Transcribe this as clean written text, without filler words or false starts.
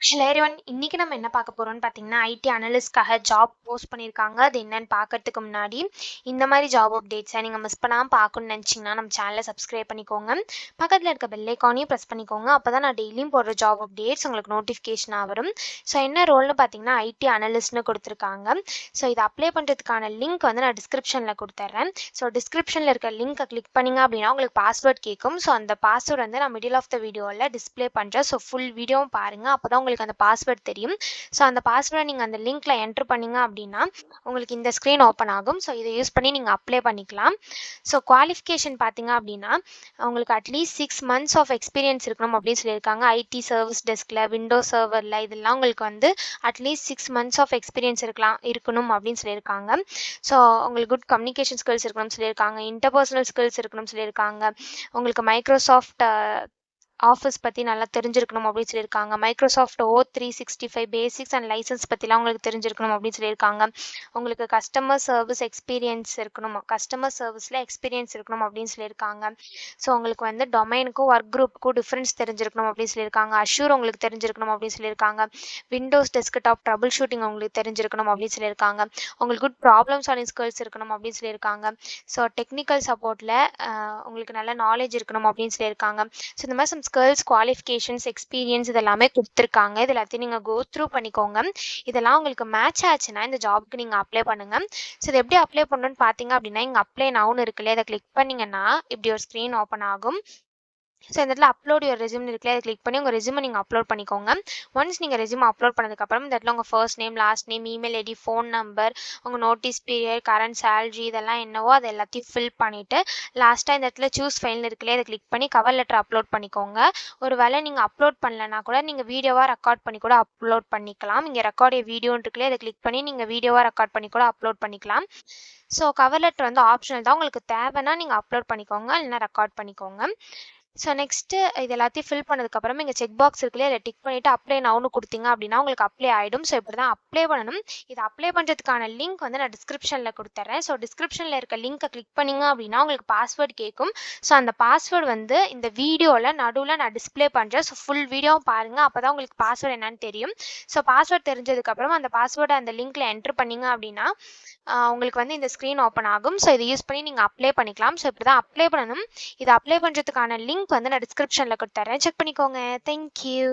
Hello everyone. இன்னைக்கு நம்ம என்ன பார்க்க போறோம்னு பார்த்தீங்கன்னா, ஐடி அனலிஸ்ட்காக ஜாப் போஸ்ட் பண்ணியிருக்காங்க. அது என்னன்னு பார்க்கறதுக்கு முன்னாடி, இந்த மாதிரி ஜாப் அப்டேட்ஸை நீங்க மிஸ் பண்ணாம பார்க்கணும்னு நினைச்சீங்கன்னா, நம்ம சேனலை சப்ஸ்கிரைப் பண்ணிக்கோங்க. பக்கத்துல இருக்க பெல் ஐகானையும் பிரஸ் பண்ணிக்கோங்க. அப்பதான் நான் டெய்லியும் போடுற ஜாப் அப்டேட்ஸ் உங்களுக்கு நோட்டிஃபிகேஷனா வரும். ஸோ என்ன ரோல்னு பார்த்தீங்கன்னா, ஐடி அனலிஸ்ட்னு கொடுத்துருக்காங்க. ஸோ இதை அப்ளை பண்ணுறதுக்கான லிங்க் வந்து நான் டிஸ்கிரிப்ஷனில் கொடுத்துட்றேன். ஸோ டிஸ்கிரிப்ஷனில் இருக்க லிங்கை கிளிக் பண்ணீங்க அப்படின்னா உங்களுக்கு பாஸ்வேர்ட் கேட்கும். ஸோ அந்த பாஸ்வேர்ட் வந்து நான் மிடில் ஆஃப் த வீடியோவில் டிஸ்ப்ளே பண்ணுறேன். ஸோ ஃபுல் வீடியோவும் பாருங்கள். அப்போ தான் உங்களுக்கு அந்த பாஸ்வேர்ட் தெரியும். ஸோ அந்த பாஸ்வேர்டை நீங்கள் அந்த லிங்க்ல என்ட்ரு பண்ணீங்க அப்படின்னா உங்களுக்கு இந்த ஸ்க்ரீன் ஓப்பன் ஆகும். ஸோ இதை யூஸ் பண்ணி நீங்கள் அப்ளை பண்ணிக்கலாம். ஸோ குவாலிஃபிகேஷன் பார்த்தீங்க அப்படின்னா உங்களுக்கு அட்லீஸ்ட் 6 months ஆஃப் எக்ஸ்பீரியன்ஸ் இருக்கணும் அப்படின்னு சொல்லியிருக்காங்க. ஐடி சர்வீஸ் டெஸ்கில், விண்டோஸ் சர்வரில் இதெல்லாம் உங்களுக்கு வந்து அட்லீஸ்ட் 6 months ஆஃப் எக்ஸ்பீரியன்ஸ் இருக்கணும் அப்படின்னு சொல்லியிருக்காங்க. ஸோ உங்களுக்கு குட் கம்யூனிகேஷன் ஸ்கில்ஸ் இருக்கணும்னு சொல்லியிருக்காங்க. இன்டர்பர்சனல் ஸ்கில்ஸ் இருக்கணும்னு சொல்லியிருக்காங்க. உங்களுக்கு மைக்ரோசாஃப்ட் ஆஃபீஸ் பற்றி நல்லா தெரிஞ்சிருக்கணும் அப்படின்னு சொல்லியிருக்காங்க. Microsoft O365 basics and licence பற்றிலாம் உங்களுக்கு தெரிஞ்சிருக்கணும் அப்படின்னு சொல்லியிருக்காங்க. உங்களுக்கு கஸ்டமர் சர்வீஸ் எக்ஸ்பீரியன்ஸ் இருக்கணும், கஸ்டமர் சர்வீஸில் எக்ஸ்பீரியன்ஸ் இருக்கணும் அப்படின்னு சொல்லியிருக்காங்க. ஸோ உங்களுக்கு வந்து டொமைனுக்கும் ஒர்க் குரூப்புக்கும் டிஃப்ரென்ஸ் தெரிஞ்சிருக்கணும் அப்படின்னு சொல்லியிருக்காங்க. அஷ்யூர் உங்களுக்கு தெரிஞ்சிருக்கணும் அப்படின்னு சொல்லியிருக்காங்க. விண்டோஸ் டெஸ்க்டாப் ட்ரபிள் ஷூட்டிங் உங்களுக்கு தெரிஞ்சிருக்கணும் அப்படின்னு சொல்லியிருக்காங்க. உங்களுக்கு குட் ப்ராப்ளம் சால்விங் ஸ்கில்ஸ் இருக்கணும் அப்படின்னு சொல்லியிருக்காங்க. ஸோ டெக்னிக்கல் சப்போர்ட்டில் உங்களுக்கு நல்ல நாலேஜ் இருக்கணும் அப்படின்னு சொல்லியிருக்காங்க. ஸோ இந்த மாதிரி ஸ்கில்ஸ், குவாலிஃபிகேஷன்ஸ், எக்ஸ்பீரியன்ஸ் இதெல்லாமே கொடுத்துருக்காங்க. இது எல்லாத்தையும் நீங்கள் கோ த்ரூ பண்ணிக்கோங்க. இதெல்லாம் உங்களுக்கு மேட்ச் ஆச்சுன்னா இந்த ஜாப்க்கு நீங்கள் அப்ளை பண்ணுங்கள். ஸோ இது எப்படி அப்ளை பண்ணணும்னு பார்த்தீங்க அப்படின்னா இங்கே அப்ளை நவுன்னு இருக்குல்ல, இதை கிளிக் பண்ணிங்கன்னா இப்படி ஒரு ஸ்க்ரீன் ஓப்பன் ஆகும். ஸோ இந்த இடத்துல அப்லோட் யுவர் ரெஸ்யூம் இருக்குல்ல, அதை கிளிக் பண்ணி உங்கள் ரெஸ்யூமை நீங்கள் அப்லோட் பண்ணிக்கோங்க. ஒன்ஸ் நீங்கள் ரெஸ்யூம் அப்லோட் பண்ணதுக்கப்புறம் இந்த இடத்துல உங்கள் first name, last name, email ID, phone number, உங்கள் நோட்டீஸ் பீரியட், கரண்ட் சேலரி இதெல்லாம் என்னவோ அது எல்லாத்தையும் ஃபில் பண்ணிவிட்டு லாஸ்ட்டாக இந்த இடத்துல சூஸ் ஃபைல்னு இருக்குல்ல, அதை கிளிக் பண்ணி கவர் லெட்டர் அப்லோட் பண்ணிக்கோங்க. ஒரு வேளை நீங்கள் அப்லோட் பண்ணலன்னா கூட நீங்கள் வீடியோவாக ரெக்கார்ட் பண்ணி கூட அப்லோட் பண்ணிக்கலாம். இங்கே ரெக்கார்ட் வீடியோன்னு இருக்குல்ல, அதை கிளிக் பண்ணி நீங்கள் வீடியோவாக ரெக்கார்ட் பண்ணி கூட அப்லோட் பண்ணிக்கலாம். ஸோ கவர் லெட்டர் வந்து ஆப்ஷனல் தான். உங்களுக்கு தேவைன்னா நீங்கள் அப்லோட் பண்ணிக்கோங்க, இல்லைனா ரெக்கார்ட் பண்ணிக்கோங்க. ஸோ நெக்ஸ்ட்டு இது எல்லாத்தையும் ஃபில் பண்ணதுக்கப்புறமா இங்கே செக் பாக்ஸ் இருக்குல்லையே, அதை டிக் பண்ணிவிட்டு அப்ளை நவுன்னு கொடுத்தீங்க அப்படின்னா உங்களுக்கு அப்ளை ஆகிடும். ஸோ இப்படி தான் அப்ளை பண்ணணும். இதை அப்ளை பண்ணுறதுக்கான லிங்க் வந்து நான் டிஸ்கிரிப்ஷனில் கொடுத்துட்றேன். ஸோ டிஸ்கிரிப்ஷனில் இருக்க லிங்க்கை கிளிக் பண்ணிங்க அப்படின்னா உங்களுக்கு பாஸ்வேர்டு கேட்கும். ஸோ அந்த பாஸ்வேர்டு வந்து இந்த வீடியோவில் நடுவில் நான் டிஸ்ப்ளே பண்ணுறேன். ஸோ ஃபுல் வீடியோவும் பாருங்கள். அப்போ தான் உங்களுக்கு பாஸ்வேர்டு என்னன்னு தெரியும். ஸோ பாஸ்வேர்டு தெரிஞ்சதுக்கப்புறம் அந்த பாஸ்வேர்டை அந்த லிங்க்கில் என்ட்ரு பண்ணிங்க அப்படின்னா உங்களுக்கு வந்து இந்த ஸ்க்ரீன் ஓப்பன் ஆகும். ஸோ இதை யூஸ் பண்ணி நீங்கள் அப்ளை பண்ணிக்கலாம். ஸோ இப்படி தான் அப்ளை பண்ணணும். இதை அப்ளை பண்ணுறதுக்கான லிங்க் வந்து நான் டிஸ்கிரிப்ஷனில் கொடுத்துறேன். செக் பண்ணிக்கோங்க. தேங்க்யூ.